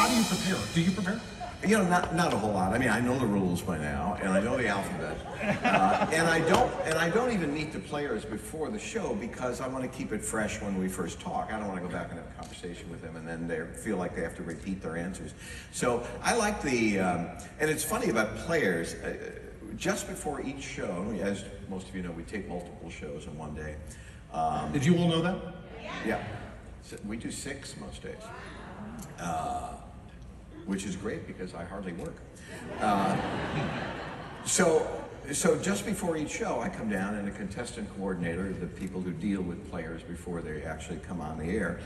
how do you prepare? Do you prepare? You know, not a whole lot. I mean, I know the rules by now, and I know the alphabet, and I don't even meet the players before the show because I want to keep it fresh when we first talk. I don't want to go back and have a conversation with them, and then they feel like they have to repeat their answers. So I like the, and it's funny about players. Just before each show, as most of you know, we tape multiple shows in one day. Did you all know that? Yeah, so we do 6 most days. Which is great because I hardly work. So just before each show, I come down and a contestant coordinator, the people who deal with players before they actually come on the air,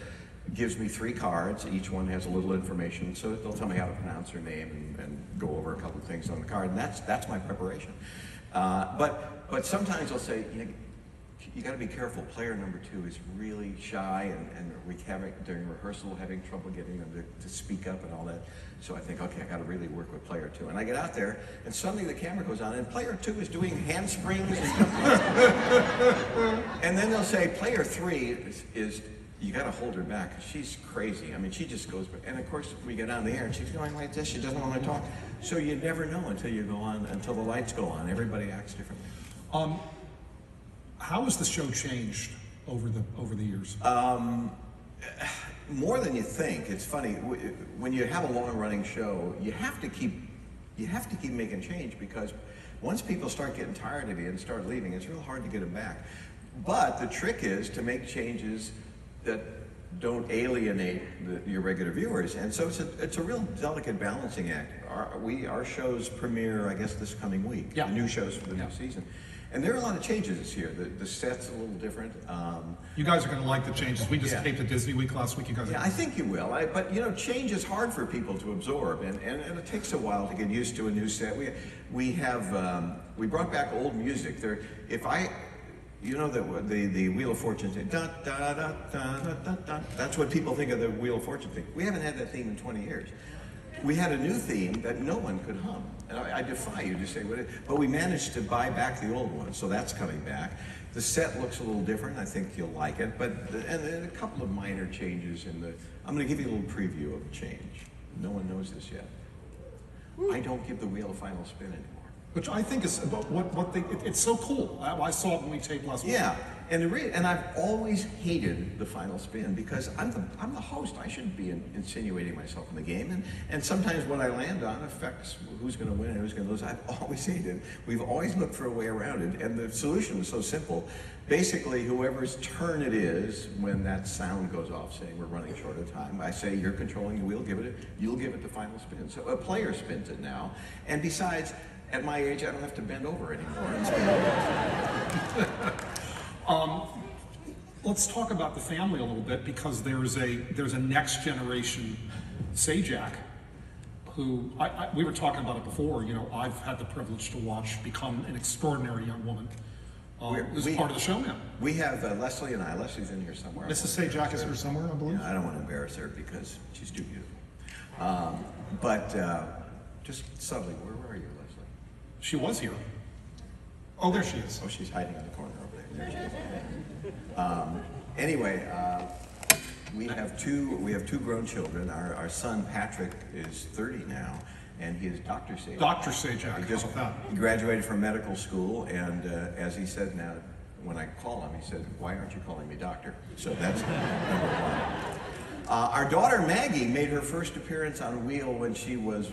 gives me 3 cards. Each one has a little information, so they'll tell me how to pronounce their name and go over a couple of things on the card, and that's my preparation. But sometimes I'll say, you got to be careful. Player number 2 is really shy, and during rehearsal having trouble getting them to speak up and all that. So I think, okay, I got to really work with player 2. And I get out there, and suddenly the camera goes on, and player 2 is doing handsprings. And then they'll say, player 3 is you got to hold her back. She's crazy. I mean, she just goes. And of course, we get on the air, and she's going like this. She doesn't want to talk. So you never know until you go on, until the lights go on. Everybody acts differently. How has the show changed over the years? More than you think. It's funny when you have a long-running show, you have to keep making change because once people start getting tired of you and start leaving, it's real hard to get them back. But the trick is to make changes that don't alienate your regular viewers, and so it's a real delicate balancing act. Our shows premiere, I guess, this coming week. Yeah. The new shows for the new season. And there are a lot of changes this year. The set's a little different. You guys are going to like the changes. We just taped a Disney week last week. You guys. Yeah, I think you will. But you know, change is hard for people to absorb, and it takes a while to get used to a new set. We brought back old music. You know the Wheel of Fortune thing. Da, da, da, da, da, da, da. That's what people think of the Wheel of Fortune thing. We haven't had that theme in 20 years. We had a new theme that no one could hum. And I defy you to say what it is. But we managed to buy back the old one, so that's coming back. The set looks a little different. I think you'll like it. And a couple of minor changes in the. I'm going to give you a little preview of a change. No one knows this yet. I don't give the wheel a final spin anymore. Which I think is it's so cool. I saw it when we taped last week. Yeah, and I've always hated the final spin because I'm the host. I shouldn't be insinuating myself in the game, and sometimes what I land on affects who's going to win and who's going to lose. I've always hated it. We've always looked for a way around it, and the solution was so simple. Basically, whoever's turn it is, when that sound goes off saying we're running short of time, I say you're controlling the wheel. You'll give it the final spin. So a player spins it now, and besides. At my age, I don't have to bend over anymore. Let's talk about the family a little bit because there's a next generation Sajak who we were talking about it before. You know, I've had the privilege to watch become an extraordinary young woman. This is part of the show now. We have Leslie and I. Leslie's in here somewhere. Mrs. Sajak is here somewhere, I believe. Yeah, I don't want to embarrass her because she's too beautiful. Just subtly, where are you, Leslie? She was here. Oh, there she is. Oh, she's hiding in the corner over there. There she is. Anyway, we have two grown children. Our son Patrick is 30 now, and he is Dr. Sajak. Dr. Sajak. He graduated from medical school, and as he said now, when I call him, he said, "Why aren't you calling me doctor?" So that's number one. Our daughter Maggie made her first appearance on Wheel when she was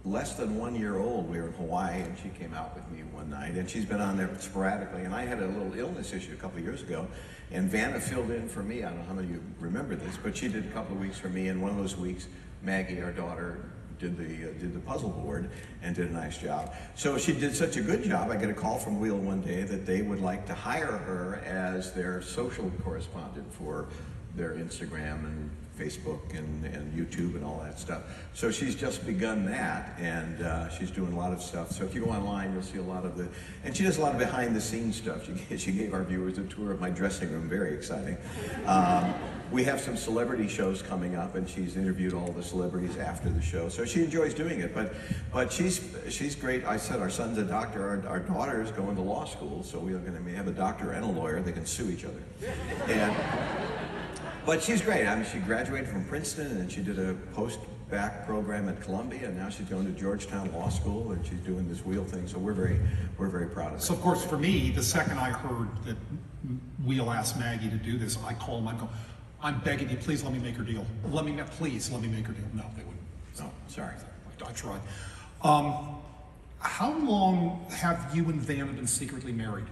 less than 1 year old. We were in Hawaii, and she came out with me one night, and she's been on there sporadically. And I had a little illness issue a couple of years ago, and Vanna filled in for me. I don't know how many of you remember this, but she did a couple of weeks for me, and one of those weeks, Maggie, our daughter, did the puzzle board and did a nice job. So she did such a good job, I get a call from Wheel one day that they would like to hire her as their social correspondent for their Instagram and Facebook and YouTube and all that stuff. So she's just begun that, and she's doing a lot of stuff. So if you go online, you'll see a lot of and she does a lot of behind the scenes stuff. She gave our viewers a tour of my dressing room, very exciting. We have some celebrity shows coming up, and she's interviewed all the celebrities after the show. So she enjoys doing it, but she's great. I said our son's a doctor, our daughter is going to law school, so we're going to have a doctor and a lawyer. They can sue each other. But she's great. I mean, she graduated from Princeton, and she did a back program at Columbia, and now she's going to Georgetown Law School, and she's doing this wheel thing. So we're very proud of her. So of course, for me, the second I heard that Wheel asked Maggie to do this, I call him. I go, I'm begging you, please let me make her deal. Please let me make her deal. No, they wouldn't. No, sorry. I tried. How long have you and Vanna been secretly married?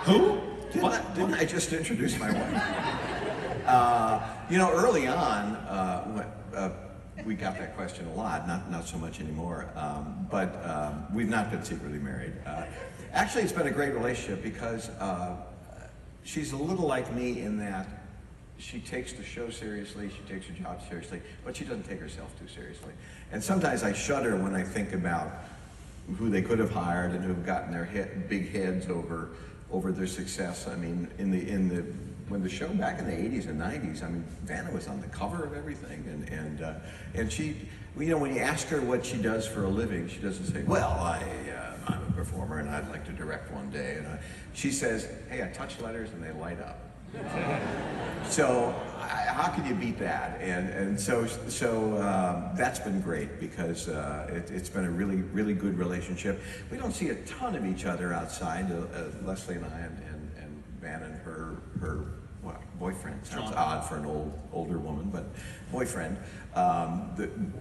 Who? Didn't I just introduce my wife? Early on, we got that question a lot, not so much anymore, but we've not been secretly married. Actually, it's been a great relationship because she's a little like me in that she takes the show seriously, she takes her job seriously, but she doesn't take herself too seriously. And sometimes I shudder when I think about who they could have hired and who have gotten their big heads over their success. I mean, when the show back in the 80s and 90s, I mean, Vanna was on the cover of everything, and she, when you ask her what she does for a living, she doesn't say, well, I'm a performer and I'd like to direct one day. She says, hey, I touch letters and they light up. So how can you beat that? And so that's been great because it's been a really good relationship. We don't see a ton of each other outside. Leslie and I and Van and her boyfriend. Sounds odd for an older woman, but boyfriend.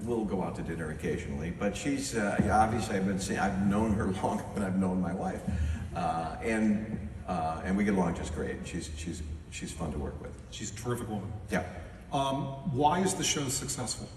We'll go out to dinner occasionally. But she's obviously I've known her longer than I've known my wife, and we get along just great. She's fun to work with. She's a terrific woman. Yeah. Why is the show successful?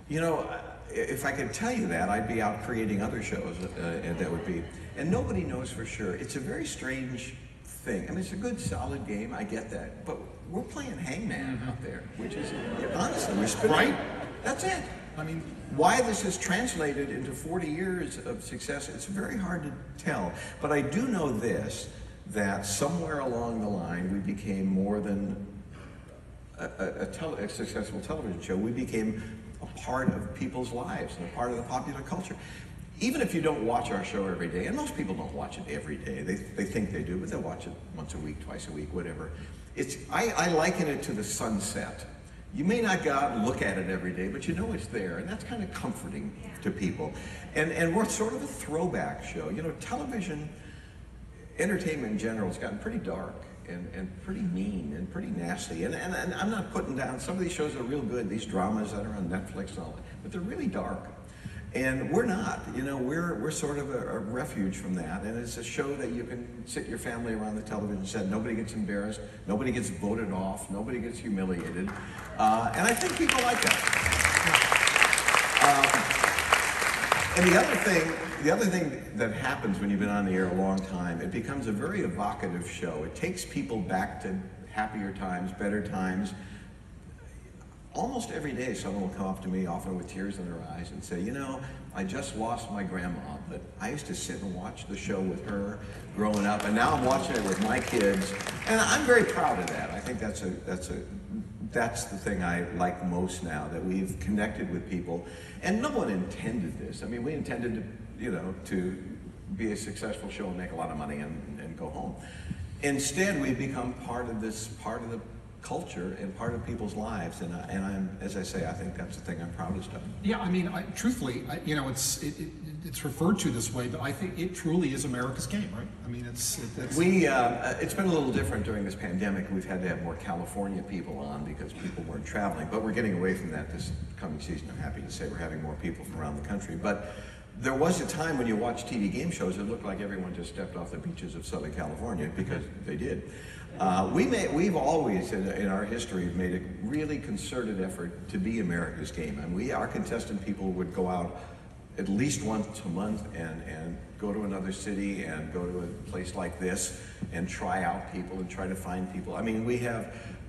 If I could tell you that, I'd be out creating other shows, and that would be. And nobody knows for sure. It's a very strange thing. I mean, it's a good, solid game. I get that, but we're playing hangman out there, which is honestly, we're spinning. Right. That's it. I mean, why this is translated into 40 years of success, it's very hard to tell. But I do know this, that somewhere along the line, we became more than a successful television show. We became a part of people's lives and a part of the popular culture. Even if you don't watch our show every day, and most people don't watch it every day, they think they do, but they'll watch it once a week, twice a week, whatever. I liken it to the sunset. You may not go out and look at it every day, but you know it's there, and that's kind of comforting to people. And we're sort of a throwback show. Television, entertainment in general has gotten pretty dark and pretty mean and pretty nasty. And I'm not putting down, some of these shows are real good, these dramas that are on Netflix and all that, but they're really dark. And we're not, we're sort of a refuge from that. And it's a show that you can sit your family around the television set. Nobody gets embarrassed. Nobody gets voted off. Nobody gets humiliated. And I think people like that. And the other thing that happens when you've been on the air a long time, it becomes a very evocative show. It takes people back to happier times, better times. Almost every day someone will come up to me, often with tears in their eyes, and say, I just lost my grandma, but I used to sit and watch the show with her growing up, and now I'm watching it with my kids, and I'm very proud of that. I think that's the thing I like most now, that we've connected with people, and no one intended this. I mean, we intended to be a successful show and make a lot of money and go home. Instead, we've become part of the culture and part of people's lives, and I'm, as I say, I think that's the thing I'm proudest of. Yeah, I mean, truthfully, it's referred to this way, but I think it truly is America's game, right? I mean, it's been a little different during this pandemic. We've had to have more California people on because people weren't traveling, but we're getting away from that this coming season. I'm happy to say we're having more people from around the country, but there was a time when you watched TV game shows, it looked like everyone just stepped off the beaches of Southern California, because they did. We've always, in our history, made a really concerted effort to be America's game. And our contestant people would go out at least once a month and go to another city and go to a place like this and try out people and try to find people. I mean,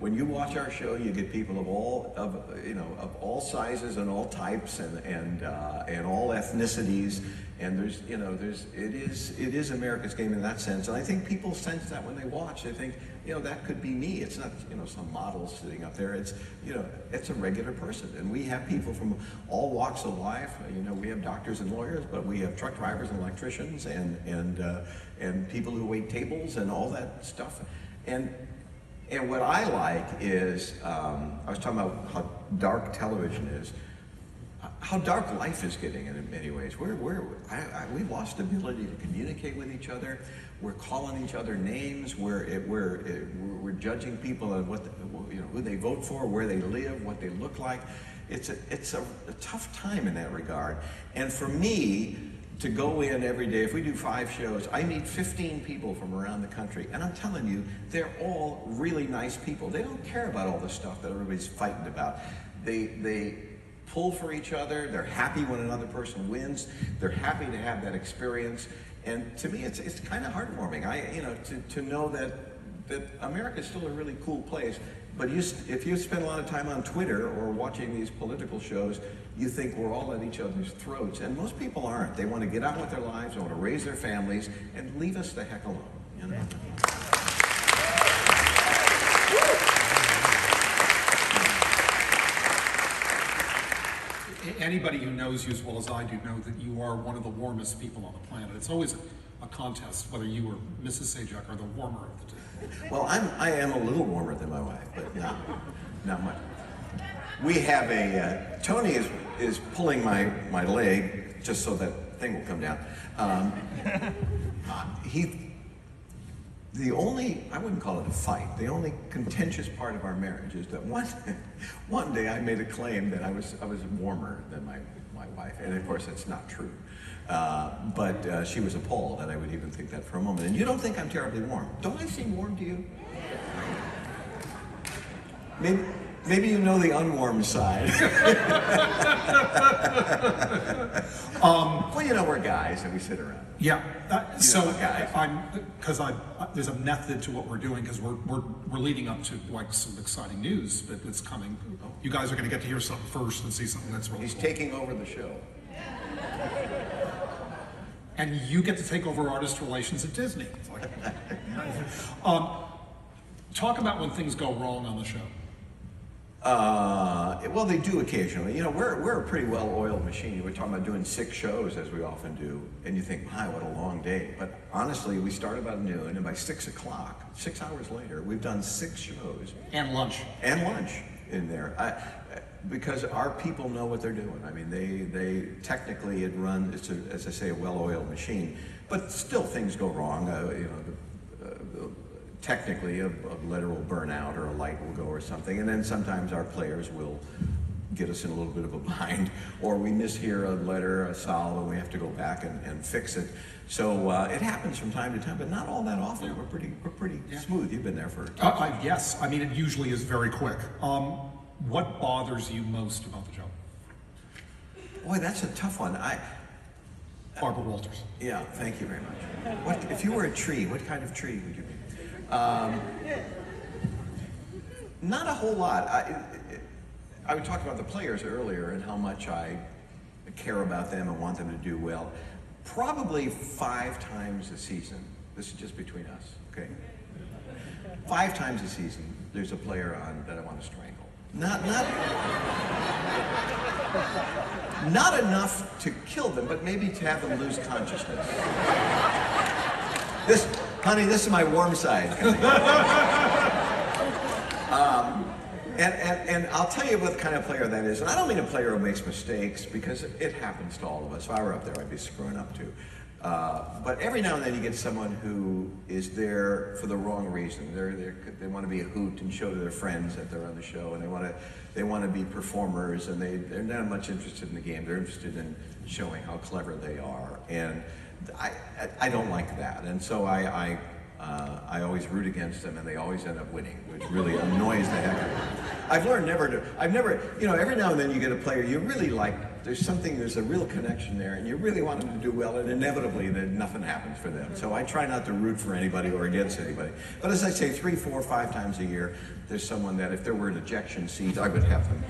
when you watch our show, you get people of all sizes and all types and all ethnicities. And it is America's game in that sense. And I think people sense that when they watch. They think, that could be me. It's not, some model sitting up there. It's a regular person. And we have people from all walks of life. We have doctors and lawyers, but we have truck drivers and electricians and people who wait tables and all that stuff. And And what I like is, I was talking about how dark television is, how dark life is getting in many ways. We've lost the ability to communicate with each other. We're calling each other names. We're judging people on who they vote for, where they live, what they look like. It's a tough time in that regard. And for me, to go in every day, if we do 5 shows, I meet 15 people from around the country, and I'm telling you, they're all really nice people. They don't care about all the stuff that everybody's fighting about. They pull for each other. They're happy when another person wins. They're happy to have that experience. And to me, it's kind of heartwarming. To know that America is still a really cool place. But if you spend a lot of time on Twitter or watching these political shows, you think we're all at each other's throats. And most people aren't. They want to get on with their lives, they want to raise their families, and leave us the heck alone. You know? Anybody who knows you as well as I do know that you are one of the warmest people on the planet. It's always a contest whether you or Mrs. Sajak are the warmer of the two. Well, I am a little warmer than my wife, but not much. We have Tony is pulling my leg just so that thing will come down. I wouldn't call it a fight, the only contentious part of our marriage is that one day I made a claim that I was warmer than my wife, and of course that's not true. But she was appalled that I would even think that for a moment. And you don't think I'm terribly warm. Don't I seem warm to you? Maybe you know the unwarm side. Well, we're guys and we sit around. Yeah. Guys. There's a method to what we're doing because we're leading up to like some exciting news that's coming. You guys are going to get to hear something first and see something that's really He's cool. taking over the show. And you get to take over artist relations at Disney. It's like, talk about when things go wrong on the show. Well, they do occasionally. We're a pretty well-oiled machine. We're talking about doing 6 shows, as we often do, and you think, my, what a long day. But honestly, we start about noon, and by 6 o'clock, 6 hours later, we've done 6 shows. And lunch. And lunch in there. Because our people know what they're doing. I mean, they technically it's as I say, a well-oiled machine. But still, things go wrong. Technically, a letter will burn out or a light will go or something, and then sometimes our players will get us in a little bit of a bind, or we mishear a letter, a solve, and we have to go back and fix it. So it happens from time to time, but not all that often. Yeah. We're pretty smooth. You've been there for yes. I mean, it usually is very quick. What bothers you most about the job? Boy, that's a tough one. Barbara Walters. Yeah, thank you very much. If you were a tree, what kind of tree would you be? Not a whole lot. I would talk about the players earlier and how much I care about them and want them to do well. Probably 5 times a season. This is just between us, okay? 5 times a season, there's a player on that I want to strangle. Not enough to kill them, but maybe to have them lose consciousness. Honey, this is my warm side. And I'll tell you what kind of player that is. And I don't mean a player who makes mistakes, because it happens to all of us. If I were up there, I'd be screwing up too. But every now and then you get someone who is there for the wrong reason. They want to be a hoot and show to their friends that they're on the show, and they want to be performers, and they're not much interested in the game. They're interested in showing how clever they are. And I don't like that, and so I always root against them, and they always end up winning, which really annoys the heck out of me. I've learned every now and then you get a player you really like, there's a real connection there, and you really want them to do well, and inevitably then nothing happens for them. So I try not to root for anybody or against anybody. But as I say, 3, 4, 5 times a year, there's someone that if there were an ejection seat, I would have them.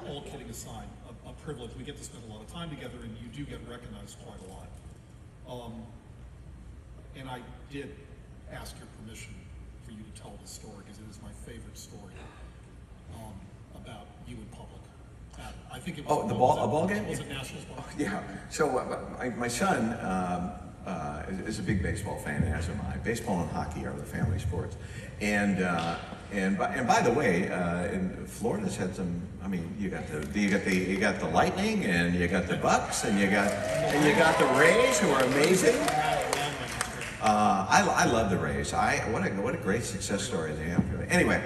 All kidding aside, a privilege. We get to spend a lot of time together, and you do get recognized quite a lot. And I did ask your permission for you to tell this story, because it is my favorite story about you in public. I think it was. Oh, a ball game? Was it Nationals ball? Yeah. So my son is a big baseball fan, as am I. Baseball and hockey are the family sports, and by the way, in Florida's had some. I mean, you got the Lightning, and you got the Bucks, and you got the Rays, who are amazing. I love the Rays. What a great success story they have. Anyway,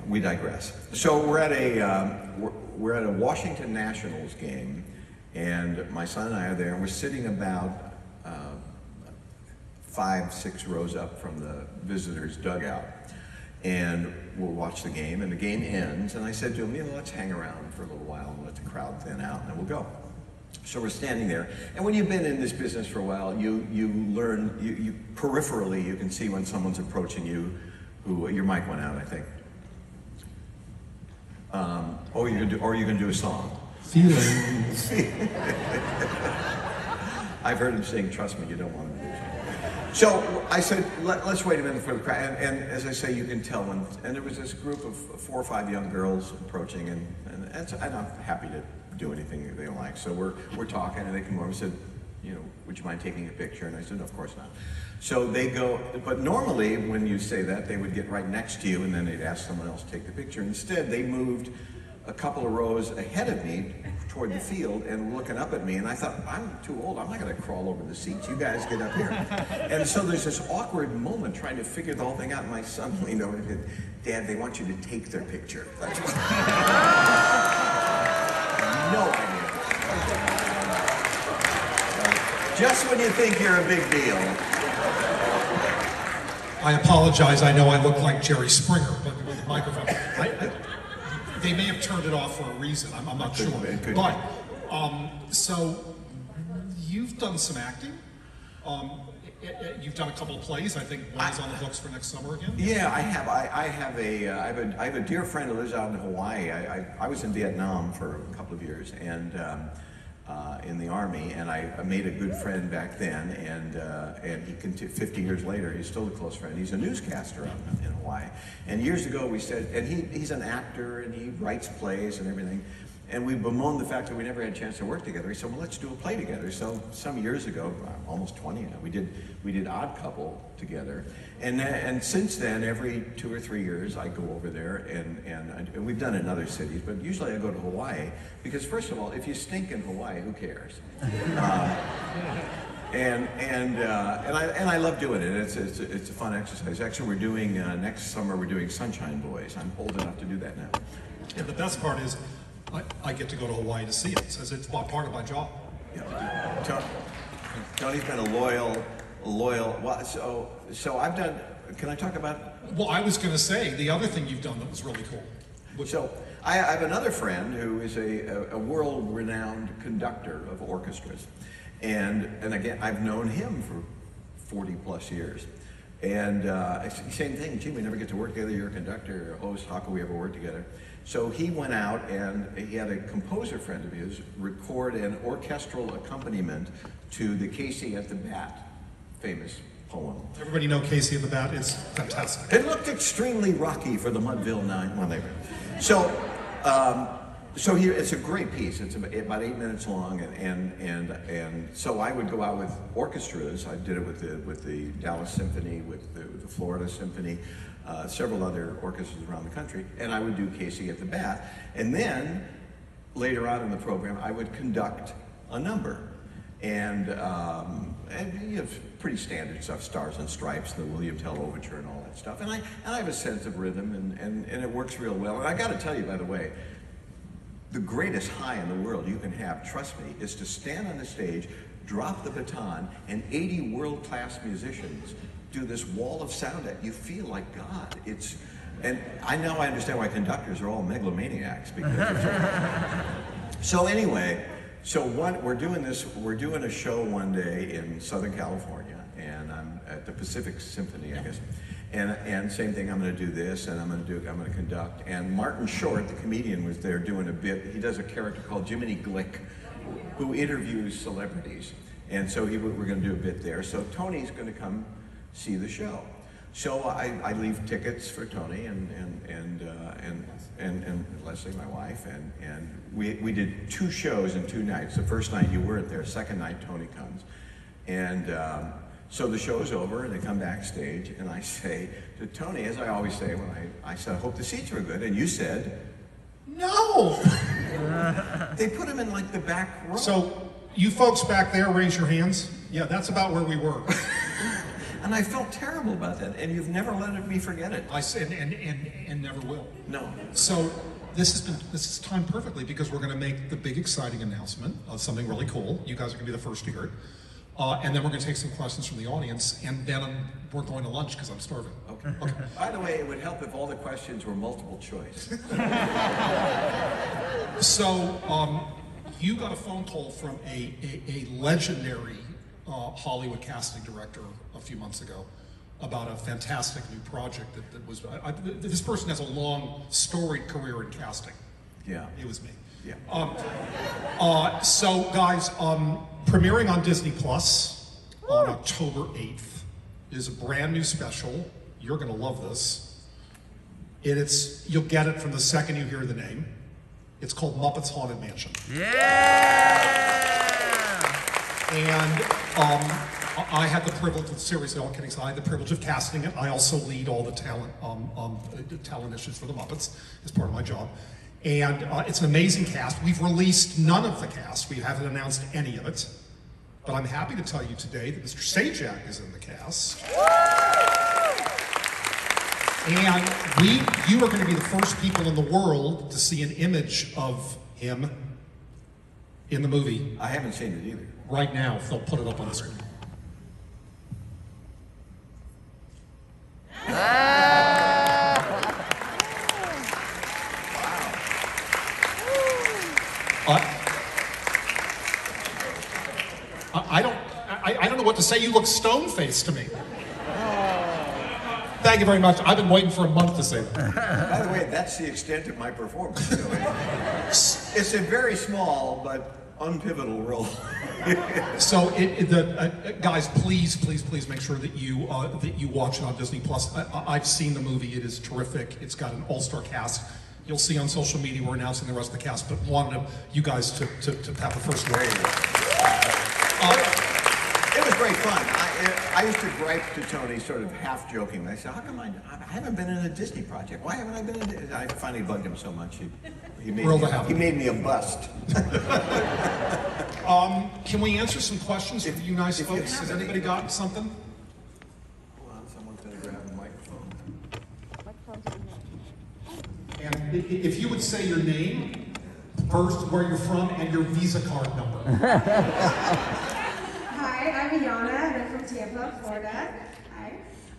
we digress. So we're at a Washington Nationals game, and my son and I are there, and we're sitting about 5-6 rows up from the visitors' dugout, and we'll watch the game. And the game ends, and I said to him, let's hang around for a little while and let the crowd thin out, and then we'll go. So we're standing there, and when you've been in this business for a while, you learn, you peripherally, you can see when someone's approaching you, who, your mic went out, I think. Or you're gonna do a song. Feelings. I've heard him sing, trust me, you don't want to do something. So I said, let's wait a minute for the crowd. And as I say, you can tell when, and there was this group of 4 or 5 young girls approaching, and I'm happy to do anything that they like. So we're talking, and they come over and said, would you mind taking a picture? And I said, no, of course not. So they go, but normally when you say that, they would get right next to you, and then they'd ask someone else to take the picture. Instead, they moved a couple of rows ahead of me toward the field and looking up at me, and I thought, I'm too old, I'm not gonna crawl over the seats, you guys get up here. And so there's this awkward moment trying to figure the whole thing out, and my son leaned over and said, Dad, they want you to take their picture. That's what. No idea. Just when you think you're a big deal. I apologize, I know I look like Jerry Springer, but with the microphone. They may have turned it off for a reason, I'm not sure. But, so, you've done some acting. You've done a couple of plays. I think one's on the books for next summer again. Yeah, I have. I have a dear friend who lives out in Hawaii. I was in Vietnam for a couple of years, and in the Army, and I made a good friend back then, and he 50 years later, he's still a close friend. He's a newscaster out in Hawaii. And years ago we said, and he's an actor, and he writes plays and everything, and we bemoaned the fact that we never had a chance to work together. He said, well, let's do a play together. So some years ago, almost 20 now, we did Odd Couple together. And since then, every 2 or 3 years, I go over there, and we've done it in other cities, but usually I go to Hawaii, because first of all, if you stink in Hawaii, who cares? And I love doing it. It's a fun exercise. Actually, we're doing, next summer, we're doing Sunshine Boys. I'm old enough to do that now. And the best part is, I get to go to Hawaii to see it, so it's part of my job. Yeah. Tony's been a loyal, well, so I've done, can I talk about? Well, I was going to say, the other thing you've done that was really cool. So I have another friend who is a world-renowned conductor of orchestras. And again, I've known him for 40 plus years. And same thing, gee, we never get to work together, you're a conductor, a host, how can we ever work together? So he went out and he had a composer friend of his record an orchestral accompaniment to the Casey at the Bat famous poem. Everybody know Casey at the Bat is fantastic. It looked extremely rocky for the Mudville Nine when they were. So here, it's a great piece. It's about 8 minutes long, and so I would go out with orchestras. I did it with the Dallas Symphony, with the Florida Symphony, several other orchestras around the country, and I would do Casey at the Bat. And then later on in the program, I would conduct a number, and you have pretty standard stuff, Stars and Stripes, the William Tell Overture, and all that stuff. And I have a sense of rhythm, and it works real well. And I got to tell you, by the way, the greatest high in the world you can have, trust me, is to stand on the stage, drop the baton, and 80 world-class musicians do this wall of sound at you. Feel like God. And I understand why conductors are all megalomaniacs. So anyway, we're doing a show one day in Southern California, and I'm at the Pacific Symphony, I guess. And same thing, I'm going to do this, and I'm going to conduct. And Martin Short, the comedian, was there doing a bit. He does a character called Jiminy Glick, who interviews celebrities. And so we're going to do a bit there. So Tony's going to come see the show. So I leave tickets for Tony and Leslie, my wife, and we did 2 shows in 2 nights. The first night you weren't there. Second night Tony comes, and so the show's over and they come backstage, and I say to Tony, as I always say when I said, I hope the seats were good, and you said, no. They put him in like the back row. So you folks back there, raise your hands. Yeah, that's about where we were. And I felt terrible about that, and you've never let me forget it. I said, and never will. No. So this is timed perfectly because we're going to make the big exciting announcement of something really cool. You guys are going to be the first to hear it. And then we're going to take some questions from the audience, and then we're going to lunch because I'm starving. Okay. By the way, it would help if all the questions were multiple choice. So you got a phone call from a legendary Hollywood casting director a few months ago about a fantastic new project that was, this person has a long storied career in casting. Yeah. It was me. Yeah. So guys, premiering on Disney Plus on October 8th is a brand new special. You're gonna love this. You'll get it from the second you hear the name. It's called Muppets Haunted Mansion. Yeah! And I had the privilege, seriously, all kidding aside, I had the privilege of casting it. I also lead all the talent issues for the Muppets as part of my job. And it's an amazing cast. We've released none of the cast. We haven't announced any of it. But I'm happy to tell you today that Mr. Sajak is in the cast. And you are going to be the first people in the world to see an image of him in the movie. I haven't seen it either. Right now, if they'll put it up on the screen. I don't know what to say. You look stone-faced to me. Thank you very much. I've been waiting for a month to say that. By the way, that's the extent of my performance. It's a very small but unpivotal role. So, guys, please make sure that you watch it on Disney Plus. I've seen the movie; it is terrific. It's got an all-star cast. You'll see on social media we're announcing the rest of the cast, but wanted you guys to have the first word. It was great fun. I used to gripe to Tony, sort of half joking. I said, "How come I haven't been in a Disney project? Why haven't I been in?" I finally bugged him so much he made me a bust. Can we answer some questions for you nice folks? Has anybody got something? Hold on, someone's going to grab the microphone. And if you would say your name first, where you're from, and your Visa card number. Hi, I'm Ayana, and I'm from Tampa, Florida.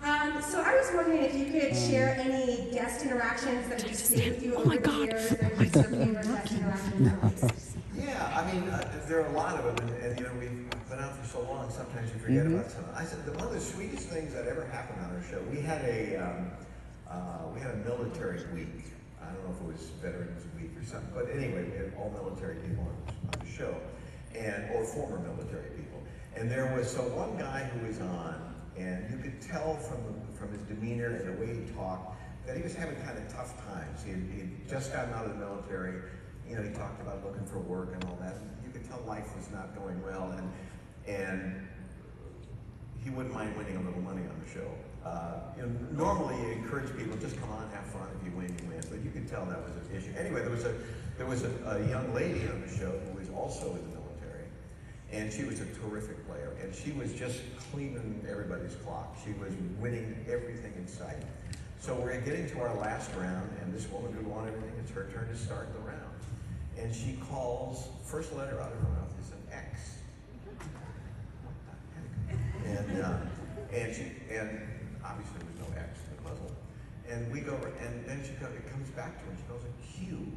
Hi. So I was wondering if you could share any guest interactions that have stayed with you over the years, or just your favorite guest interactions. Yeah, I mean, there are a lot of them, and you know, we've been out for so long, sometimes you forget about some. I said, one of the sweetest things that ever happened on our show, we had a military week. I don't know if it was Veterans Week or something, but anyway, we had all military people on the show, or former military people. And there was one guy who was on, and you could tell from his demeanor and the way he talked that he was having kind of tough times. He had just gotten out of the military. You know, he talked about looking for work and all that. You could tell life was not going well, and he wouldn't mind winning a little money on the show. You know, normally you encourage people, just come on, have fun. If you win, you win. But you could tell that was an issue. Anyway, there was a young lady on the show who was also in the military, and she was a terrific player, and she was just cleaning everybody's clock. She was winning everything in sight. So we're getting to our last round, and this woman who won everything, it's her turn to start the round. And she calls, first letter out of her mouth is an X. And obviously there's no X in the puzzle. And we go, and then it comes back to her, and she goes a Q.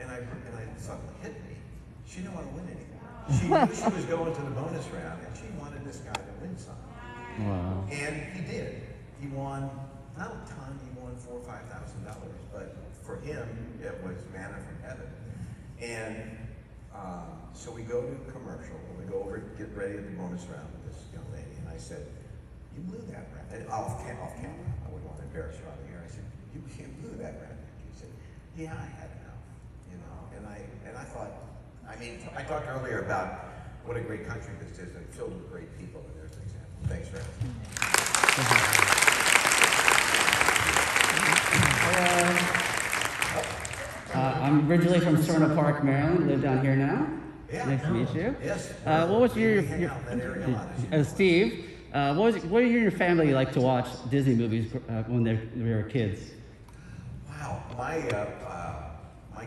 And I suddenly hit me. She didn't want to win anything. She knew she was going to the bonus round, and she wanted this guy to win something. Wow. And he did. He won, not a ton, he won $4,000 or $5,000, but for him, it was manna from heaven. And so we go to commercial, and we go over to get ready at the bonus round with this young lady, and I said, you blew that round. Off camera. I wouldn't want to embarrass you on the air. I said, you blew that round. He said, yeah, I had enough, you know. And I thought, I mean, I talked earlier about what a great country this is and filled with great people, and there's an example. Thanks very much. I'm originally from Serna Park, Maryland. Live down here now. Yeah. Nice to meet you. Yes. What was your hang out in that area a lot, as you Steve? What did you and your family like to watch Disney movies when they were kids? Wow, my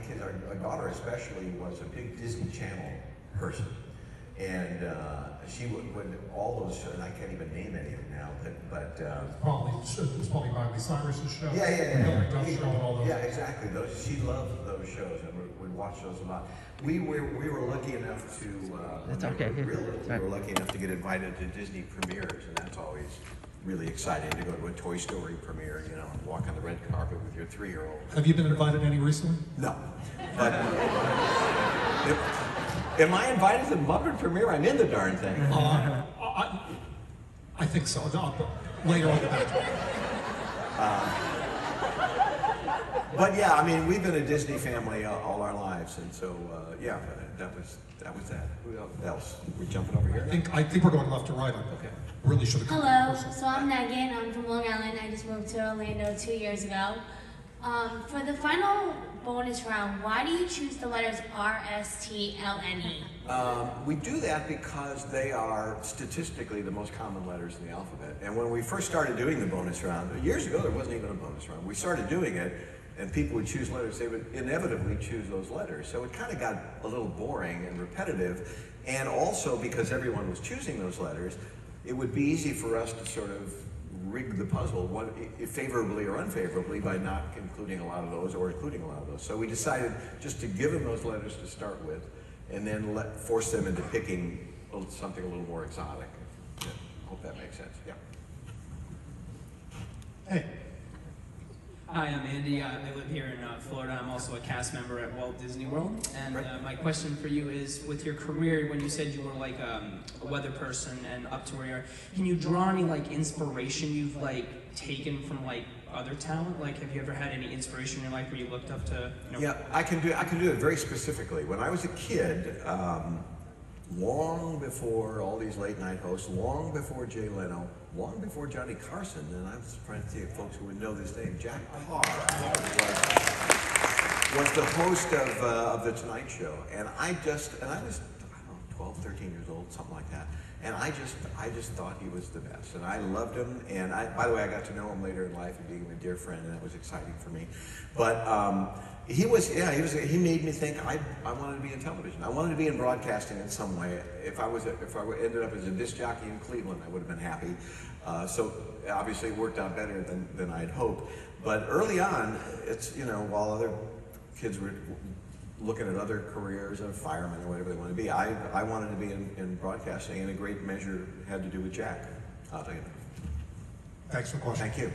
kids, our daughter especially, was a big Disney Channel person, and she would all those, and I can't even name any of them now, but It's probably Miley Cyrus's show. Yeah. Hilary Duff show and all those. Yeah, exactly. She loved those shows and would watch those a lot. We were lucky enough to That's okay. we were lucky enough to get invited to Disney premieres, and that's always really exciting to go to a Toy Story premiere, you know, and walk on the red carpet with your 3-year-old. Have you been invited to any recently? No, but am I invited to the Muppet premiere? I'm in the darn thing. I think so. Later on the back. But yeah, I mean, we've been a Disney family all our lives, and so yeah, that was that. Who else? We're jumping over here. I think we're going left to right. Okay. Really should have come Hello, first. so I'm Megan. I'm from Long Island. I just moved to Orlando 2 years ago. For the final bonus round, why do you choose the letters R, S, T, L, N, E? We do that because they are statistically the most common letters in the alphabet. And when we first started doing the bonus round, years ago there wasn't even a bonus round. We started doing it, and people would choose letters. They would inevitably choose those letters. So it kind of got a little boring and repetitive. And also because everyone was choosing those letters, it would be easy for us to sort of rig the puzzle, favorably or unfavorably, by not including a lot of those or including a lot of those. So we decided just to give them those letters to start with, and then force them into picking something a little more exotic. Yeah, hope that makes sense. Yeah. Hey. Hi, I'm Andy. I live here in Florida. I'm also a cast member at Walt Disney World. And my question for you is, with your career, when you said you were like a weather person and up to where you are, can you draw any like inspiration you've like taken from like other talent? Like, have you ever had any inspiration in your life where you looked up to? You know? Yeah, I can do it very specifically. When I was a kid, long before all these late night hosts, long before Jay Leno, long before Johnny Carson, and I was trying to see if folks who would know this name, Jack Parr was the host of The Tonight Show, and I was, I don't know, 12, 13 years old, something like that, and I just thought he was the best, and I loved him, and by the way, I got to know him later in life and became a dear friend, and that was exciting for me, but he made me think I wanted to be in television. I wanted to be in broadcasting in some way. If I ended up as a disc jockey in Cleveland, I would have been happy. So obviously it worked out better than I'd hoped. But early on, it's, you know, while other kids were looking at other careers, a fireman or whatever they want to be, I wanted to be in broadcasting, and a great measure had to do with Jack. I'll tell you that. Thanks for the question. Thank you.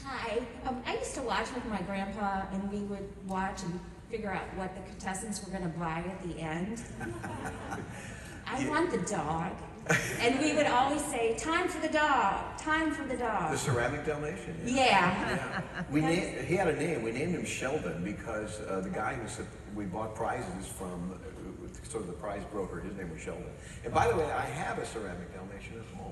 Hi. I used to watch with my grandpa, and we would watch and figure out what the contestants were going to buy at the end. I want the dog. And we would always say, time for the dog, time for the dog. The ceramic Dalmatian? Yeah. He had a name. We named him Sheldon because the guy we bought prizes from, sort of the prize broker, his name was Sheldon. And by the way, I have a ceramic Dalmatian at home.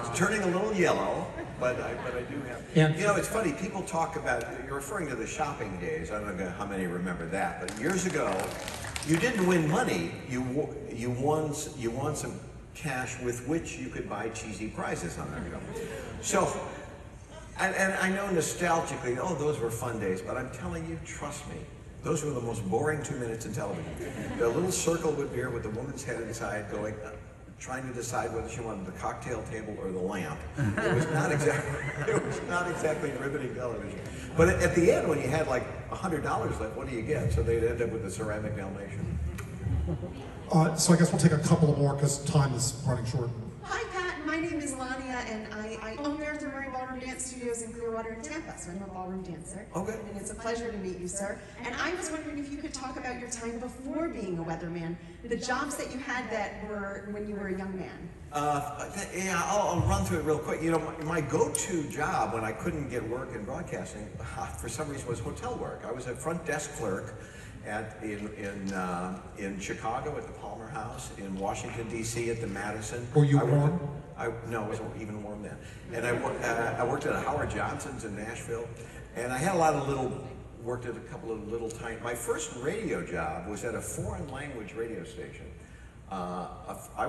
It's turning a little yellow, but I do have. And you know, it's funny. People talk about, you're referring to the shopping days. I don't know how many remember that, but years ago, you didn't win money. You won some cash with which you could buy cheesy prizes on there. You know? So, and I know nostalgically, oh, those were fun days. But I'm telling you, trust me, those were the most boring 2 minutes in television. The little circle would appear with the woman's head inside, going, trying to decide whether she wanted the cocktail table or the lamp. It was not exactly riveting television. But at the end, when you had like $100 left, what do you get? So they'd end up with the ceramic Dalmatian. So I guess we'll take a couple more because time is running short. Hi Pat, my name is Lania, and I own There's a Mary Water ballroom dance studios in Clearwater and Tampa, so I'm a ballroom dancer. Oh, good. And it's a pleasure to meet you, sir. And I was wondering if you could talk about your time before being a weatherman, the jobs that you had that were when you were a young man. Yeah, I'll run through it real quick. You know, my go-to job when I couldn't get work in broadcasting, for some reason, was hotel work. I was a front desk clerk in Chicago at the Palmer House, in Washington D.C. at the Madison. Were you warm? No, it wasn't even warm then. And I worked at a Howard Johnson's in Nashville, and I had worked at a couple of little tiny. My first radio job was at a foreign language radio station. I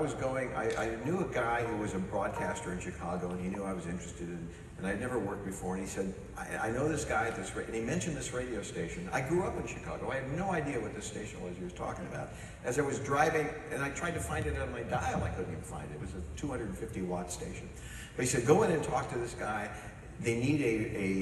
knew a guy who was a broadcaster in Chicago, and he knew I was interested in, and I'd never worked before, and he said, I know this guy at this, and he mentioned this radio station. I grew up in Chicago. I had no idea what this station was he was talking about. As I was driving, and I tried to find it on my dial, I couldn't even find it. It was a 250-watt station. But he said, go in and talk to this guy. They need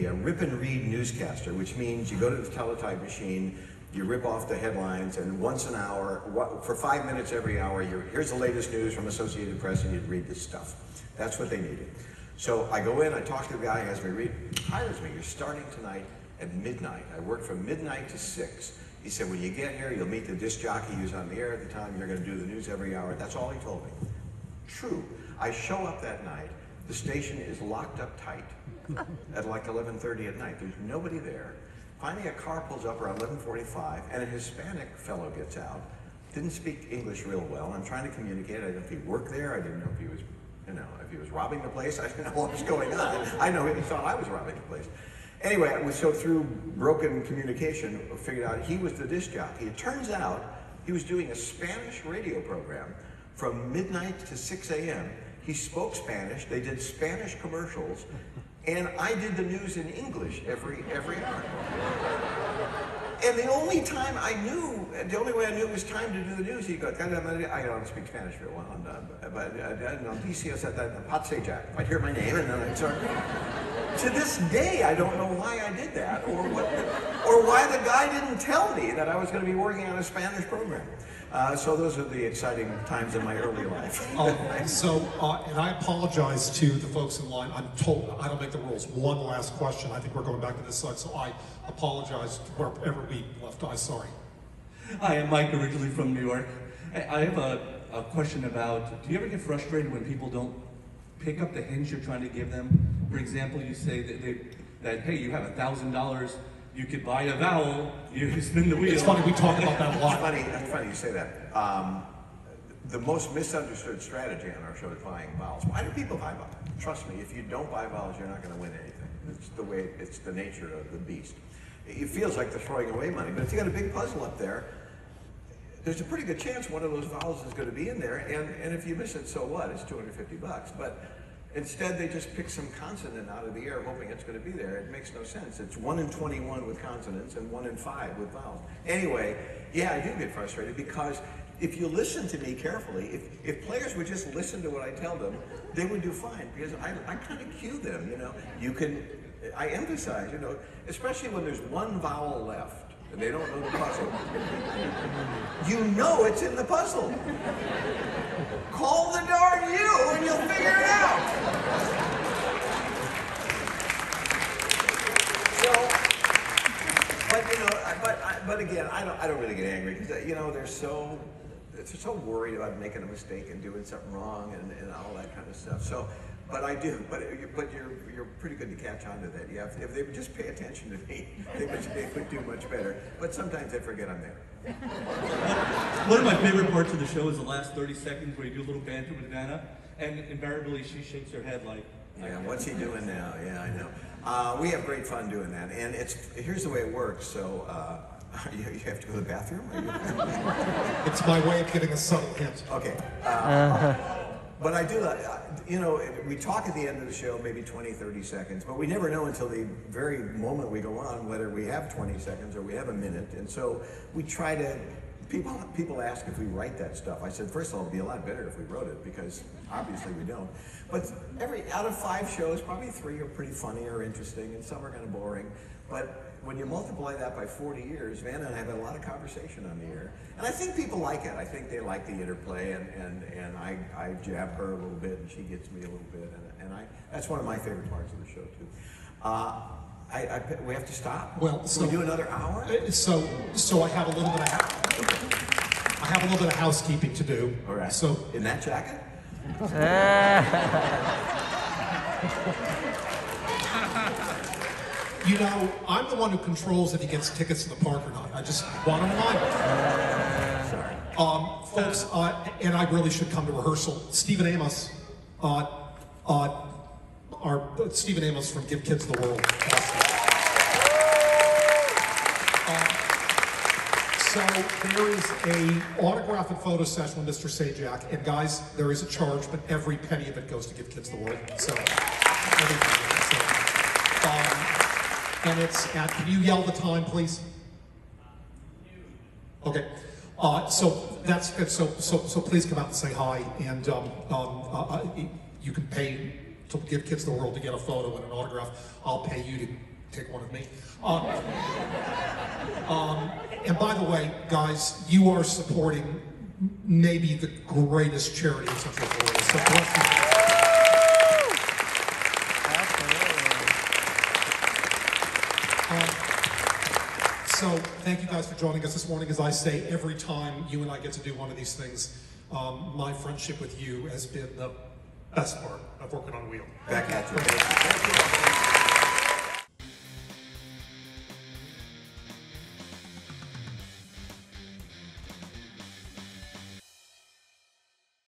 a rip and read newscaster, which means you go to the teletype machine, you rip off the headlines, and once an hour, for 5 minutes every hour, here's the latest news from Associated Press, and you'd read this stuff. That's what they needed. So I go in, I talk to the guy, has me read, hires me. You're starting tonight at midnight. I work from midnight to 6. He said, when you get here, you'll meet the disc jockey who's on the air at the time. You're going to do the news every hour. That's all he told me. True. I show up that night. The station is locked up tight at like 11:30 at night. There's nobody there. Finally, a car pulls up around 11:45, and a Hispanic fellow gets out. Didn't speak English real well. I'm trying to communicate. I didn't know if he worked there. I didn't know if he was, if he was robbing the place. I didn't know what was going on. I know he thought I was robbing the place. Anyway, so through broken communication, I figured out he was the disc jockey. It turns out he was doing a Spanish radio program from midnight to 6 a.m. He spoke Spanish. They did Spanish commercials. And I did the news in English every hour. And the only way I knew it was time to do the news, he goes, I don't speak Spanish very well, but DC said that, Pat Sajak. I'd hear my name, and then I'd start reading. To this day, I don't know why I did that, or why the guy didn't tell me that I was going to be working on a Spanish program. So those are the exciting times in my early life. And I apologize to the folks in line. I'm told I don't make the rules. One last question. I think we're going back to this side, so I apologize wherever we left. I'm sorry. Hi, I'm Mike, originally from New York. I have a question about, do you ever get frustrated when people don't pick up the hints you're trying to give them? For example, you say that hey, you have $1,000, you could buy a vowel, you spin the wheel. It's funny, we talk about that a lot. It's funny you say that. The most misunderstood strategy on our show is buying vowels. Why do people buy vowels? Trust me, if you don't buy vowels, you're not going to win anything. It's the nature of the beast. It feels like they're throwing away money, but if you got a big puzzle up there, there's a pretty good chance one of those vowels is going to be in there, and if you miss it, so what? It's $250. But instead, they just pick some consonant out of the air, hoping it's going to be there. It makes no sense. It's 1 in 21 with consonants and 1 in 5 with vowels. Anyway, yeah, I do get frustrated because if you listen to me carefully, if players would just listen to what I tell them, they would do fine because I kind of cue them, I emphasize, especially when there's one vowel left and they don't know the puzzle. You know it's in the puzzle. Call the darn you and you'll figure it out. But again, I don't really get angry because they're so worried about making a mistake and doing something wrong and all that kind of stuff. So, but I do. But you're pretty good to catch on to that. Yeah, if they would just pay attention to me, they would do much better. But sometimes they forget I'm there. One of my favorite parts of the show is the last 30 seconds where you do a little banter with Vanna, and invariably she shakes her head like, yeah, what's he doing now? Yeah, I know. We have great fun doing that, and here's the way it works. So you have to go to the bathroom? It's my way of getting a subtle hint. Okay. But I do, we talk at the end of the show, maybe 20, 30 seconds, but we never know until the very moment we go on whether we have 20 seconds or we have a minute. And so we try to, people ask if we write that stuff. I said, first of all, it'd be a lot better if we wrote it because obviously we don't. But out of 5 shows, probably 3 are pretty funny or interesting and some are kind of boring. But when you multiply that by 40 years, Vanna and I have had a lot of conversation on the air. And I think people like it. I think they like the interplay, and I jab her a little bit, and she gets me a little bit, and that's one of my favorite parts of the show, too. We have to stop? Well, Can we do another hour? So I have a little bit of housekeeping to do. All right. So in that jacket? You know, I'm the one who controls if he gets tickets to the park or not. I just want to remind you. Folks, and I really should come to rehearsal. Stephen Amos, Stephen Amos from Give Kids the World. So there is a autograph and photo session with Mr. Sajak, and guys, there is a charge, but every penny of it goes to Give Kids the World. So, and it's at, can you yell the time, please? Okay. So that's good. So please come out and say hi, and you can pay to Give Kids the World to get a photo and an autograph. I'll pay you to take one of me. And by the way, guys, you are supporting maybe the greatest charity in Central Florida. So bless you. So thank you guys for joining us this morning. As I say every time you and I get to do one of these things, my friendship with you has been the best part of working on Wheel. Back at you.